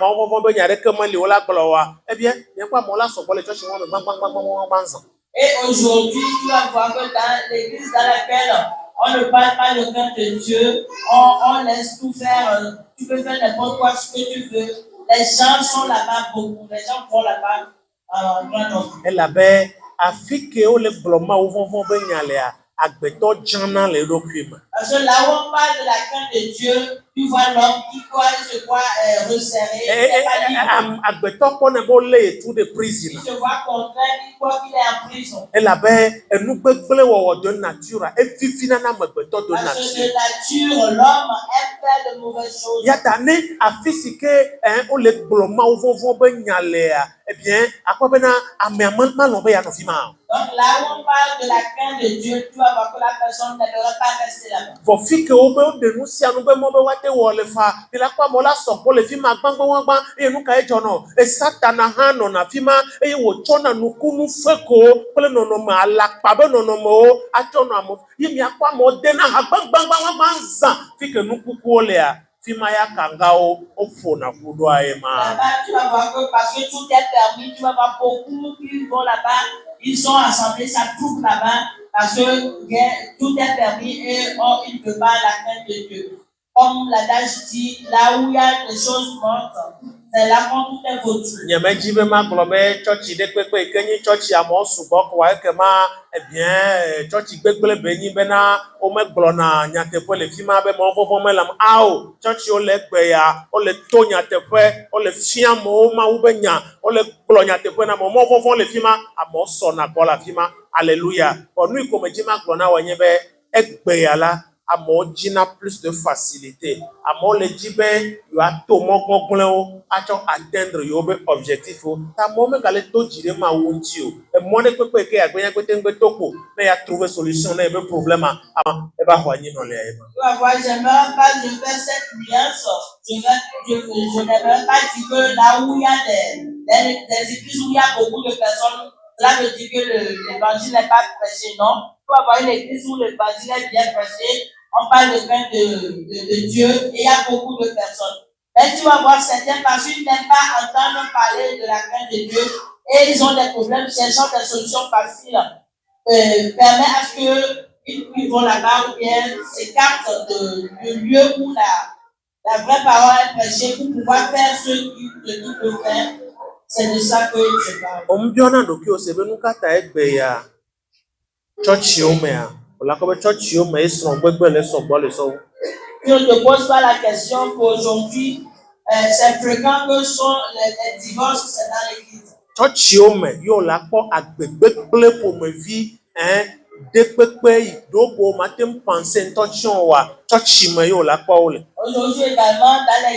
ma on be nyare ke mali wala glowa eh bien bien quoi mon la so le church mo bang. Et aujourd'hui, tu vas voir que dans l'église dans laquelle on ne parle pas le cœur de Dieu, on laisse tout faire, tu peux faire n'importe quoi, ce que tu veux. Les gens sont là-bas beaucoup, les gens vont là-bas grand nombre. Elle avait affiché au le bloma ou vont venir agbeto jana le rokuima. Parce que là où on parle de la crainte de Dieu, tu vois l'homme qui se voit resserré, agbeto kone bo le tout de prison. Il se voit contraint, il croit qu'il est en prison. Elle avait un nouvel wo de nature et vivina na magbeto de Parce que nature. de nature, l'homme aime faire de mauvaises choses. Yatane afisike o le bloma ou vont venir eh bien à quoi bena amènement l'ombe ya no fima. Donc là où on parle de la crainte de Dieu, tu vas voir que la personne ne devrait pas rester là-bas. Vos filles que vous be dénoncer nous be mo be wate wo le fa de la kwa mo la so ko le fima gbangban e nu ka e jono e satana ha no na fima e wo chona nu kunu feko pele no ma la pa be no mo a chona mo yimi akwa mo de na ha gbangban zan fi ke nu kuku ole a fima ya kangao o fona kudo aema. Là-bas tu vas voir que parce que tout est permis, tu vas voir beaucoup qui vont là-bas. Ils sont assemblés, ça trouve là-bas, parce que tout est permis et il ne peut pas la crainte de Dieu. Comme l'adage dit, là où il y a des choses mortes, c'est là qu'on tout est foutu. Nyemejibe ma glome church de pepe kenyi church ya mo subo ko wa ke ma eh bien church gbegbele beni bena o me glona nyate po le fima be mo fofo me lam ao church o le gbe ya o le to nyate po o le fiam mo ma u be nya o le glo nyate po na mo fofo le fima amo so na ko la fima alléluia onu ikomeji ma glona wa nye be egbe ya la amo jina plus de facilité amo le jibe yo ato mo gbongbon o acho atteindre yo be objectif o ta mo me kale to jire ma wonti o e mo ne pepe ke agbenya kwete ngbe toko na ya trouver solution na e be problème e ba hwanyi no le e ba. Tu vas voir, j'aimerais pas de faire cette nuance. Je n'aimerais pas dire que là où il y a des églises où il y a beaucoup de personnes, cela veut dire que l'évangile n'est pas prêché, non. Tu vas voir une église où l'évangile est bien prêché, on parle de crainte de Dieu et il y a beaucoup de personnes. Mais tu vas voir certaines personnes qui n'aiment pas entendre parler de la crainte de Dieu et ils ont des problèmes cherchant des solutions faciles. Permet à ce qu'ils vont là-bas ou bien s'écartent du lieu où la vraie parole est prêchée pour pouvoir faire ce qu'ils peuvent faire. C'est de ça que je parle. Ombiona doki o sebe nukata egbe ya church yo me a la ko be church yo me isron gbegbe le so gbo le so. Je ne te pose pas la question qu'aujourd'hui, c'est fréquent que sont les divorces, c'est dans l'église. Church yo me yo la ko agbegbe po me vi de pepe idogo matem penser intention wa church me yo la ko ole. Aujourd'hui également, dans les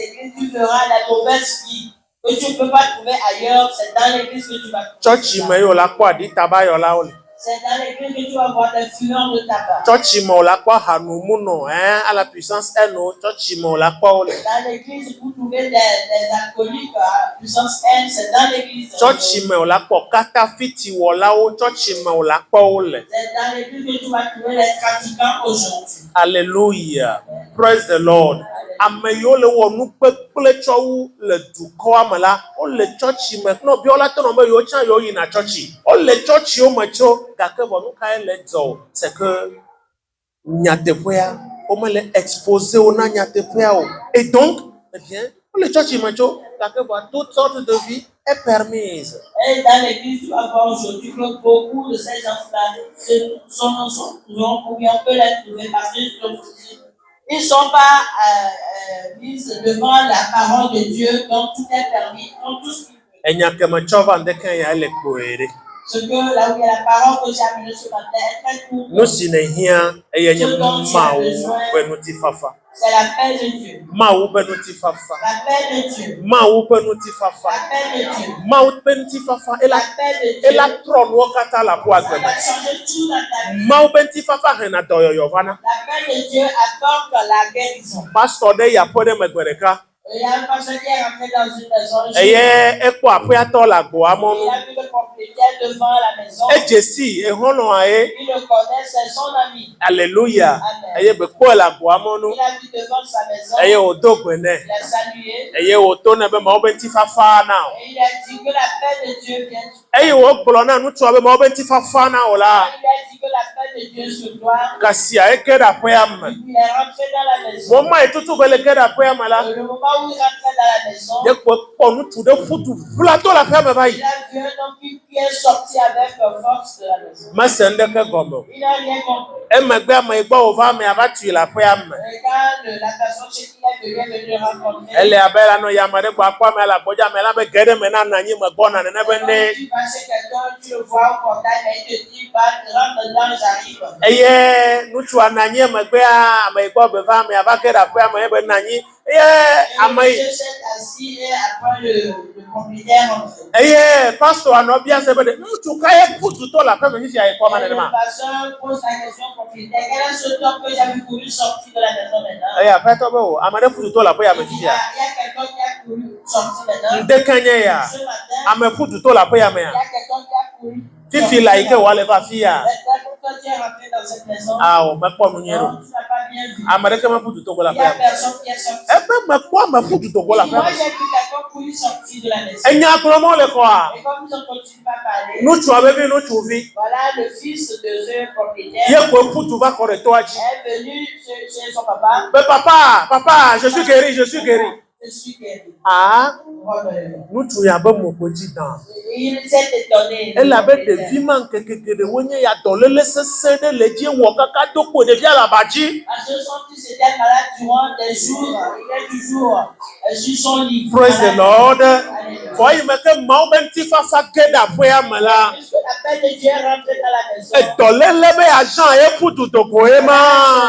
églises, tu verras la mauvaise vie que tu ne peux pas trouver ailleurs, c'est dans l'église que tu vas trouver. Church me yo la ko adi tabayo la ole. C'est dans l'église que tu vas voir des fumeurs de tabac. Church me la ko hanumuno à la puissance eno church me la ko ole. Dans l'église, vous trouvez des alcooliques à puissance N, c'est dans l'église. Church me la ko katafiti wala o church me la ko ole. C'est dans l'église que tu vas trouver les trafiquants aujourd'hui. Hallelujah. Praise the Lord. Ameyo le wo nu peple chowu le duko amala o le church me no bi ola tono me yo chan yo yi na church o le church yo me cho gake bo nu kai le dzo c'est que nyatepoya o me le exposer o na nyatepoya o et donc eh bien o le church me cho gake bo toute sorte de vie est permise. Et dans l'église, tu vas voir aujourd'hui que beaucoup de ces gens-là sont ou bien on peut les trouver parce qu'ils ils ne sont pas mis devant la parole de Dieu, donc tout est permis, donc tout ce qu'ils veulent. Ce que là où il y a la parole que j'ai amenée ce matin est très court. Ce dont tu as besoin, c'est la paix de Dieu. La paix de Dieu. La paix de Dieu. Et la Ça va changer tout dans ta vie. La paix de Dieu apporte la guérison. Pastor de ya pode megbereka Il y a un pasteur qui est rentré dans une maison. Eye ekpɔ aƒeatɔ le agboa Il mɔnu. a vu le propriétaire devant la maison. Edzesi ehɔnɔa ye. Il le connaît, c'est son ami. Alléluia. Amen. Eye be kpɔe le agboa mɔnu. Il a vu devant sa maison. Eye wòdo gbe nɛ. Il a salué. Eye wòto ne be mawo be ŋutifafa na o. Et il a dit que la paix de Dieu vienne sur toi. Eye wògblɔ na nutsua be mawo be ŋutifafa na o la. Il a dit que la paix de Dieu sur toi. Kasia ege ɖe aƒea me. Il est rentré dans la maison. Mo ma yi tutu be le ge ɖe aƒea me la. Le moment où il rentrait dans la maison, Ye kpɔ nutsu ɖe ƒutu ʋlato le aƒea me va yi. il a vu un homme qui est sorti avec force de la maison. Mese ŋɖeke gɔme o. Il n'a rien compris. Emegbe ame yi gbɔ wòva amea va tui le aƒea me. Et quand la personne chez qui il est venu le rencontrer, Ele abe la nɔ yame ɖe gbɔ akpɔ ame le agbɔdze ame la be ge ɖe me na nɔ anyi me gbɔna nene be quand ne. tu vas chez quelqu'un, tu le vois au contact, mais il te dit, va, rentre dedans, j'arrive. Eye nutsua nɔ anyi emegbea ame yi gbɔ be va amea va ge ɖe aƒea me ebe nɔ anyi. Eye Et ame le yi. monsieur s'est assis et après le propriétaire rentre. Eye pastor nɔ bia se be ɖe ŋutsu ka ye ƒututɔ le aƒe me fifia yi kpɔ ma Et le nenema. pasteur pose la question au propriétaire, quel est ce homme que j'avais voulu sortir de la maison maintenant? Eye aƒetɔ be o ame ɖe ƒututɔ le aƒea me Il y fifia. a quelqu'un qui a voulu sortir maintenant. Ŋdeke nye ya. Ce matin, Ame ƒututɔ le aƒea me il y ya. a quelqu'un qui a voulu. Fifi la yi ke wòale va fia. Quand tu es rentré dans cette maison, Awo mekpɔ nu nyuie non, ɖo. tu n'as pas bien vu. Ame ɖeke me ƒututɔ gbɔ le Il y a aƒea me. personne qui est sorti. Ebe mekpɔ ame ƒututɔ gbɔ le Et moi, aƒea me. j'ai vu quelqu'un pour lui sortir de la maison. Enya kplɔmɔ le kɔa. Et comme ils ont continué à parler, Nutsua be vi nutsuvi. voilà le fils de ce propriétaire Ye ko ƒutu va kɔ ɖe toa dzi. est venu chez son papa. Be papa, je suis guéri, je suis guéri. Je suis guéri. Ah, Oh, nutsu ya be mo ko dzi dan. il s'est étonné. Elabe ɖevi ma ŋkeke geɖewo nye ya dɔléle sesẽ ɖe le dzi wɔ kaka do kpo ɖevia le aba dzi. Parce que son fils était malade durant des jours. Il est toujours sur son lit. Praise the Lord. Alléluia. Fɔ yi me ke mawo be ŋutifafa ge ɖe aƒea me la. Puisque la paix de Dieu est rentrée dans la maison. Edɔléle be agent ye ƒutu dogo ye ma.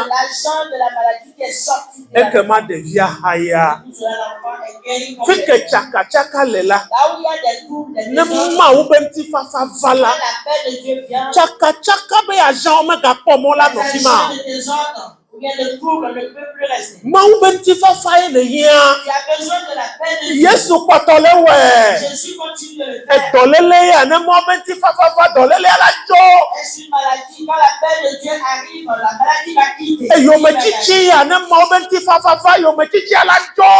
L'agent de la maladie qui est sorti de la maison. Ekema ɖevia haya. L'enfant est guéri Fi ke complètement. tsakatsaka le la. Là où il y a des troubles, des Ne désordres, mawo be ŋutifafa va la. quand la paix de Dieu vient, Tsakatsaka be agent megakpɔ mɔ la les nɔ fi ma. agents de désordre ou bien de troubles ne peuvent plus rester. Mawu be ŋutifafa ye le hiã. Tu as besoin de la paix de Dieu. Yesu kpɔtɔ le wɔe. Jésus continue de le faire. Edɔléle ya ne mawo be ŋutifafa va dɔléle la dzo. Est-ce une maladie? Quand la paix de Dieu arrive, la maladie va quitter. Eyometsitsi ya ne mawo be ŋutifafa va yometsitsia la dzo.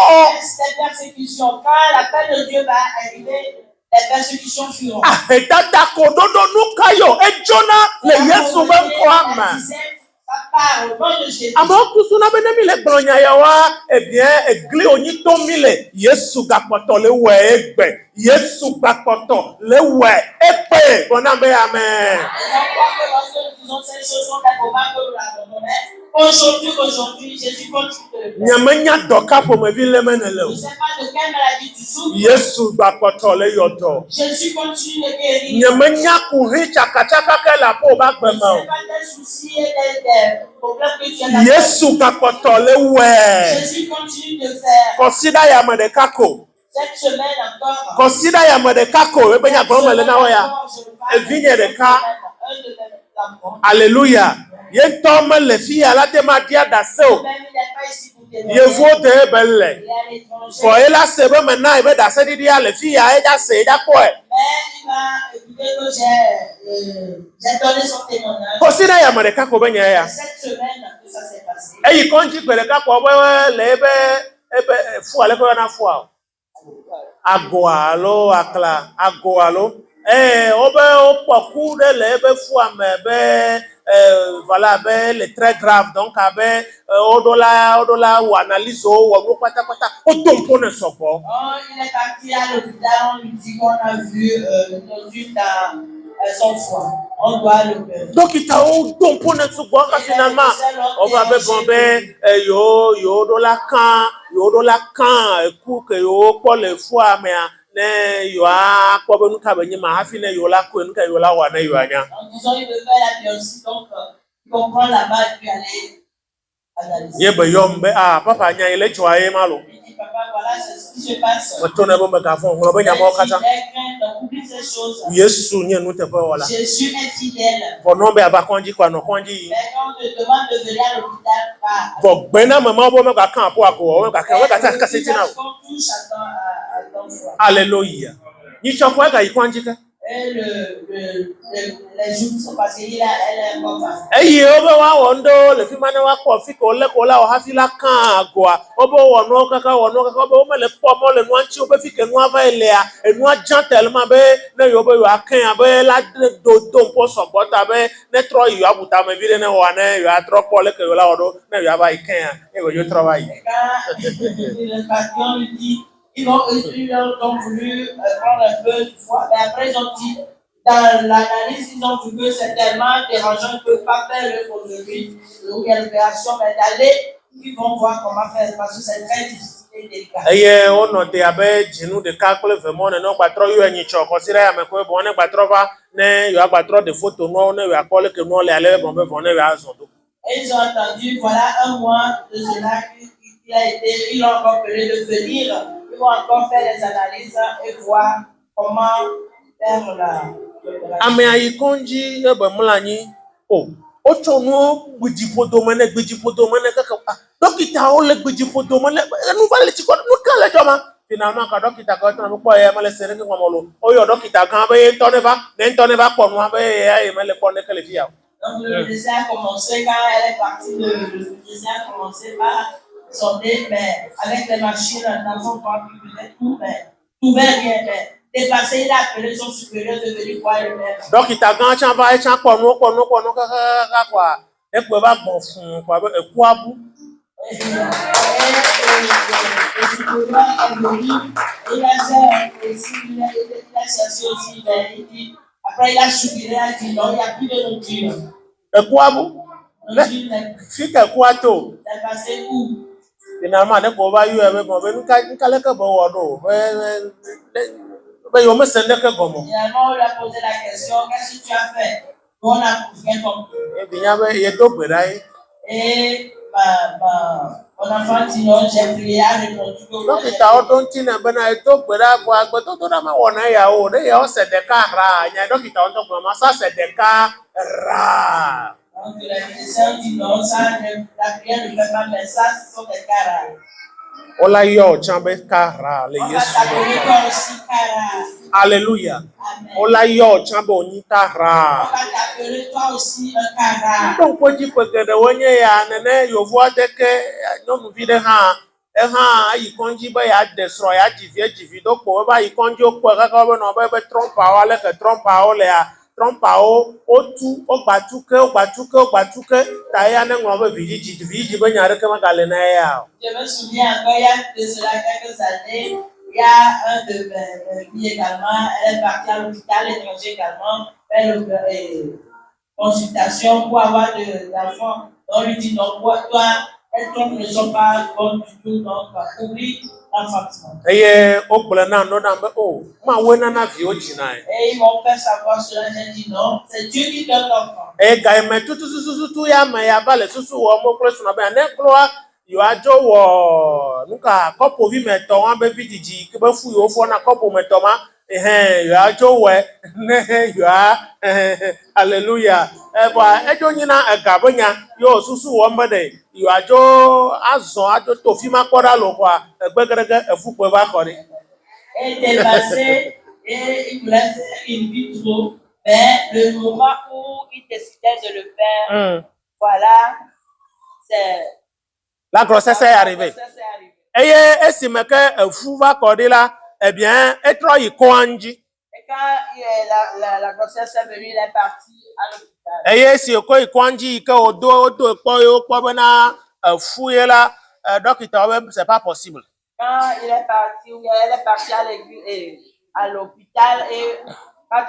Ces persécutions, quand la paix de Dieu va arriver, les persécutions fuiront. Ahedada ko ɖoɖo nu ka yo edzona le Yesu be ŋkɔa me. Ça part au nom de Jésus. Amewo kusuna be ne mi le gblɔ nya yawoa, ebien egli wonyi tom mi le. Yesu gakpɔtɔ le wɔe egbe. Yesu gakpɔtɔ le wɔe egbe. Gbɔna be amen. Et on croit que lorsque nous disons ces choses, on est au bas que nous l'abandonnons. Aujourd'hui, Jésus continue de le faire. Nyemenya dɔka ƒomevi le me ne le Je o. ne sais pas de quelle maladie tu souffres. Yesu gakpɔtɔ le yɔdɔ. Jésus continue de guérir. Nyemenya kuhi tsakatsaka ke le aƒe wobe agbe Je ne me sais o. pas des soucis et des problèmes que tu as. Yesu gakpɔtɔ le wɔe. Jésus continue de faire. Kɔsiɖa ya me ɖeka ko. Cette semaine encore. Kɔsiɖa ya me ɖeka ko. Ebe nyagblɔm mele na wo ya. Evinye ɖeka. Alléluia. Ye ŋutɔ mele fi ya la te ma dia dase o. Yevuwo de ebe le. Fɔ ye la se be mena ebe dase ɖiɖia le fi ya eya se eya kpɔe. Kɔsiɖa ya me ɖeka ko be nye ya. Eyi kɔŋdzi gbe ɖeka ko be le ebe fu ale be yɔna fua o. Agoa alo akla ago alo. Wobe wokpɔ ku ɖe le ebe fua me be voilà be le très grave donc abe woɖo la wɔ analyse wo wɔ nu kpatakpata wodo ŋpo ne sɔgbɔ. Il est parti à l'hôpital, on lui dit qu'on a vu une dans son foie. On doit l'opérer. Dɔkitawo do ŋpo ne sɔgbɔ ka finalement wova be bɔn be yewo ɖo la kan eku ke yewo kpɔ le fua mea ne yewoa kpɔ be nu ka be nye ma hafi ne yewo la koe nu ka yewo la wɔ ne yewoa nya. En disant il veut faire la biopsie, donc il comprend là-bas et puis aller analyser. Ye be yɔm be papa nya ye le tsoa ye ma lo. Il dit papa, voilà, c'est ce qui se passe. Meto ne be megavɔ ŋlɔ be nyamewo katã. Il est craint, donc oublie ces ces choses. Yesu nye nu teƒe wɔ la. Jésus est fidèle. Vɔ nɔ be ava kɔndzi kɔ anɔ kɔndzi. Mais quand on te demande de venir à l'hôpital, pas. Vɔ gbɛna mama bo me gaka aƒo ako wo gaka wo gata kaseti na o. On touche à ton foie. Alléluia. Nyitsɔƒe ga yi kɔndzi ke. Et les jours qui sont passés, elle est encore passée. Eye wo be woawɔ ŋɖewo le fi ma ne woakpɔ fi ke wolé ko la wɔ hafi la kã agoa. Wo be wɔ nuwo kaka wo be womele kpɔm wo le nua ŋuti wo be fi ke nua va yi lea enua dzã tellement be ne yewo be yewoakẽ abe la do ŋkɔ sɔgbɔ ta be ne trɔ yi yewoabu tame vi ɖe ne wɔa ne yewoatrɔ kpɔ leke yewo la wɔ ɖo ne yewoava yi kẽa ye yewo trɔ va yi. Et quand le patron lui dit, ils ont voulu prendre un peu de foie, mais après ils ont dit, dans l'analyse, ils ont vu que c'est tellement dérangeant, ils ne peuvent pas faire le aujourd'hui, ou il y a l'opération, mais d'aller, ils vont voir comment faire, parce que c'est très difficile et délicat. Eye wonɔ te abe dzinu ɖeka kple vemɔ nene wogbatrɔ yɔ nyitsɔ kɔsi ɖe ame koe bon ne gbatrɔ va ne yewoagbatrɔ ɖe foto nuwo ne yewoakpɔ leke nuwo le ale bon be vɔ ne yewoazɔ do. Et ils ont entendu, voilà un mois de cela qu'il a été, ils ont encore appelé de venir, ils vont encore faire les analyses et voir comment faire la. Amea yi kɔndzi ebe mlɔ anyi o wotsɔ nuwo gbidziƒodome ne gbidziƒodome ne keke dɔkitawo le gbidziƒodome ne enu va le tsi kɔ nu ke le dzɔ ma finalement ka dɔkita ke tɔnɔ kpɔ ye mele se ɖeke ŋɔmɔ lo woyɔ dɔkita gã be ye ŋutɔ ne va ne ŋutɔ ne va kpɔ nua be ye mele kpɔ ne ke le fia o. Donc le médecin a commencé, quand elle est partie, le médecin a commencé par sonder, mais avec les machines dans son corps, il faisait tout, mais tout va bien, mais dépassé, il a appelé son supérieur de venir voir le maire. Dɔkita gã tsã va etsã kpɔ nuwo kaka kɔa ekpe va gbɔn fũu kɔa be eku abu. Et le supérieur est venu, il a fait aussi, il a cherché aussi, mais il dit, après il a suivi, il a dit non, il n'y a plus de nourriture. Eku abu. Fi ke ekua to. C'est passé où? Finalement ne ko va yɔ be bon be nuka leke be wɔ ɖo be yewo mese ndeke gɔme. Finalement, on lui a posé la question, qu'est-ce que tu as fait? On a fait comme Ebinya be yedo gbe ɖa ye. et mon enfant dit non, j'ai prié, a répondu que Dɔkitawo ɖo ŋuti ne bena edo gbe ɖa vɔ agbedodoɖa mewɔ na ya o ne yawo se ɖeka ra nya dɔkitawo ŋutɔ gblɔ ma sa se ɖeka ra. donc les médecins dit non, ça, la prière ne fait pas, mais ça, ce sont des cas rares. Wola yɔ tsã be kara le On va Yesu t'appeler me. toi aussi cas rare. Alléluia. Amen. Wola yɔ tsã be wonyi On kara. va t'appeler toi aussi un cas rare. Ŋutɔ ƒe geɖewo nye ya nene yevu aɖe ke nyɔnuvi ɖe hã ehã ayi kɔndzi be yeaɖe srɔ̃ yeadzi vi do kpo eva yi kɔndzi wokpɔe kaka be nɔ be trɔmpawo aleke trɔmpawo lea trɔmpawo wogbatu ke ta eya ne ŋlɔ be vidzidzi be nya aɖeke megale na eya o. Je me souviens encore, il y a de cela quelques années, il y a un de mes filles également, elle est partie à l'hôpital étranger également, faire une consultation pour avoir d'enfants. On lui dit non, toi, elles ne sont pas bonnes du tout, donc oublie l'enfantement. Eye wogblɔ na ŋɖo nam be o mawoe nana viwo dzinae. Et ils m'ont fait savoir cela, j'ai dit non, c'est Dieu qui donne l'enfant. Eye ga yi me tututututu ya me ya va le susu wɔm kple srɔ̃ be ne gblɔa yewoadzo wɔ nuka kɔpovi me tɔ wa be vidzidzi ke be fu yewo fɔ na kɔpo me tɔ ma yewoadzo wɔe ne yewoa aleluya evɔa edzo nyina ega be nya yewo susu wɔm be ɖe yewoadzo azɔ adzo to fi ma kpɔ ɖa lokoa egbe geɖege efukpe va xɔ ɖi. Et dépassé, et il voulait faire in vitro, mais le moment où il décidait de le faire, voilà, c'est La grossesse est arrivée. Eye esime ke efu va kɔ ɖi la eh bien etrɔ yi kɔndzi. Et quand la grossesse est venue, il est parti à l'hôpital. Eye esi wòkɔ yi kɔndzi yi ke wodo kpɔ ye wokpɔ bena efu ye la dɔkitawo be c'est pas possible. Quand il est parti, elle est partie à l'église et à l'hôpital et quand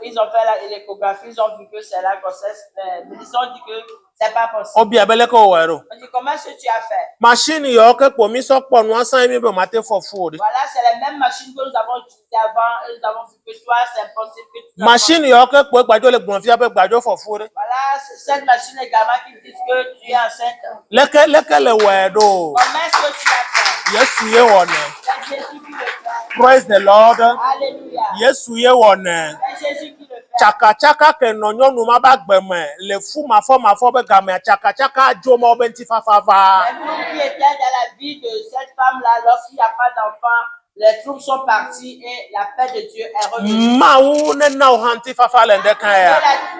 ils ont fait l'échographie, ils ont vu que c'est la grossesse. Les médecins ont dit que c'est pas possible. Obia bele ko wɔ ɖo. On dit comment est-ce que tu as fait? Machine yawo ke kpo mi sɔ kpɔ nua sã mi be mate fɔ fu o ɖe. Voilà, c'est les mêmes machines que nous avons utilisées avant et nous avons vu que toi, c'est impossible que tu Machine yawo ke kpo gbadzo le gbɔnfia be gbadzo fɔ fu o ɖe. Voilà, c'est cette machine également qui dit que tu es enceinte. Leke le wɔe ɖo. Comment est-ce que tu as fait? Yesu ye wɔnɛ. C'est Jésus qui le fait. Praise the Lord. Alléluia. Yesu ye wone. C'est Jésus qui le fait. Chaka chaka ke no nyɔnu ma ba gbeme le fu ma fɔ be game chaka chaka dzo ma be ŋti fafafa. Les troubles qui étaient dans la vie de cette femme-là, lorsqu'il n'y a pas d'enfant, les troubles sont partis et la paix de Dieu est revenue. Mawu ne na wo ha ŋti fafa le ndeka ya.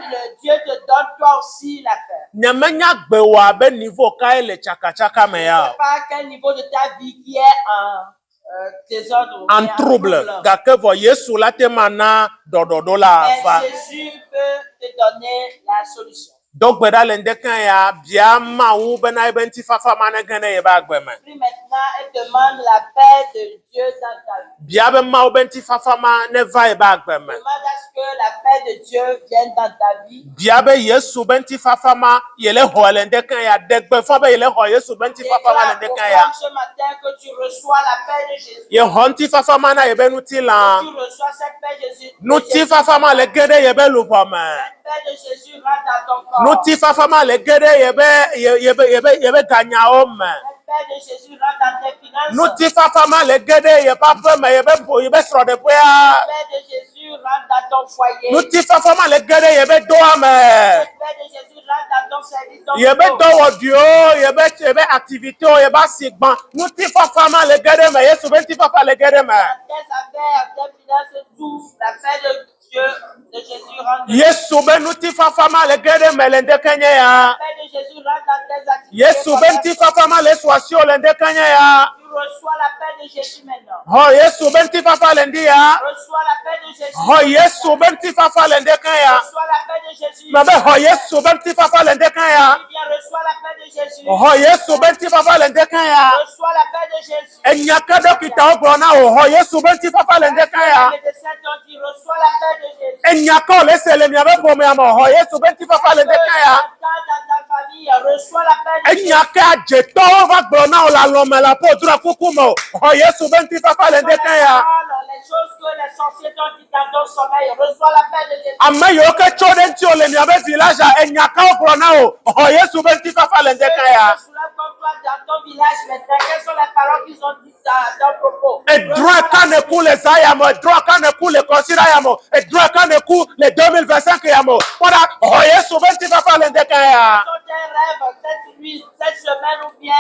Le Dieu te donne toi aussi la paix. Nyemenya gbe wa be niveau kae le chaka chaka me Je ne ya. sais pas quel niveau de ta vie qui est en désordre. En trouble. Gake vo Yesu la te mana dododo la va. Mais Jésus peut te donner la solution. Donc gbeda le ndeka ya bia mawu be na be ŋti fafa ma ne gene ye ba gbeme. Puis maintenant, elle demande la paix de Dieu dans ta vie. Bia be mawu be ŋti fafa ma ne va ye ba gbeme. Demande à ce que la paix de Dieu vienne dans ta vie. Bia be Yesu be ŋti fafa ma ye le ho le ndeka ya degbe fo be ye le ho Yesu be ŋti fafa ma le ndeka ya. Ce matin que tu reçois la paix de Jésus. Ye ho ŋti fafa ma na ye be nuti la. Tu reçois cette paix de Jésus. Nuti fafa ma le gede ye be lupo me. Cette paix de Jésus rentre dans ton corps. Nuti fafa ma le gede ye be ganya o me. Cette paix de Jésus rentre dans tes finances. Nuti fafa ma le gede ye papa me ye be sro de poya. La paix de Jésus rentre dans ton foyer. Nuti fafa ma le gede ye be do ame. Cette paix de Jésus rentre dans ton service. Ye be do wodio ye be activité o ye ba sigban. Nuti fafa ma le gede me Yesu be nti fafa le gede me. Tes affaires, tes finances, tout. La paix de Dieu, de Jésus rentre. Yesu be nuti fafa ma le gede me le ndeka nye ya. La paix de Jésus rentre dans tes activités. Yesu be nti fafa ma le swasio le ndeka nye ya. Tu reçois la paix de Jésus maintenant. Ho Yesu be nti fafa le ndi ya. Reçois la paix de Jésus. Ho Yesu be nti fafa le ndeka ya. Reçois la paix de Jésus. Mabe ho Yesu be nti fafa le ndeka ya. Eh bien, reçois la paix de Jésus. Ho Yesu be nti fafa le ndeka ya. Reçois la paix de Jésus. Enyaka dokita ogbo na ho Yesu be nti fafa le ndeka ya. Les médecins t'ont dit, reçois la paix de Jésus. Enyaka ole sele mi abe bo me amo ho Yesu be nti fafa le ndeka ya. Dans ta famille, reçois la paix de Jésus. Enyaka ajeto va gbo na ola lo me la po dura kuku mo ho Yesu be nti fafa le ndeka ya. Les choses que les sorciers t'ont dit dans ton sommeil, reçois la paix de Jésus. Ame yo ke chode nti ole mi abe village a enyaka ogbo na ho Yesu be nti fafa le ndeka ya. Soulève comme toi dans ton village maintenant. Quelles sont les paroles qu'ils ont dites dans ton propos? Edroit kane ku le zayamo, edroit kane ku le konsira yamo, edroit kane ku le 2025 yamo. Ora ho Yesu be nti fafa le ndeka ya. Dans tes rêves, cette nuit, cette semaine ou bien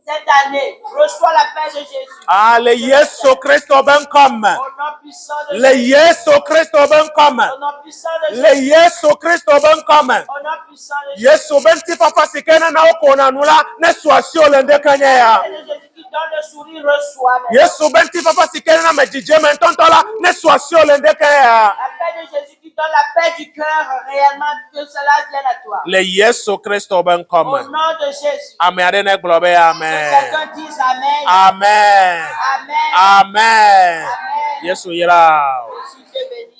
cette année, reçois la paix de Jésus. Ale Yesu Kristo ben come. Au nom puissant de Le Jésus. Yesu Kristo ben come. Au nom puissant de Le Jésus. Yesu Kristo ben come. Au nom puissant de Jésus. Yesu ben nti fafa sikena na okona nula ne swasio le ndeka nya ya. La paix de Jésus qui donne le sourire, reçois. maintenant. Yesu ben nti fafa sikena na mejije men tontola ne swasio le ndeka ya. La paix de Jésus qui donne la paix du cœur, réellement, que cela vienne à toi. Le Yesu Kristo ben Au come. nom de Jésus. Ame adene globe Que amen. quelqu'un dise Amen. Amen. Amen. Amen. Amen. Yesu yira. Jésus te bénit.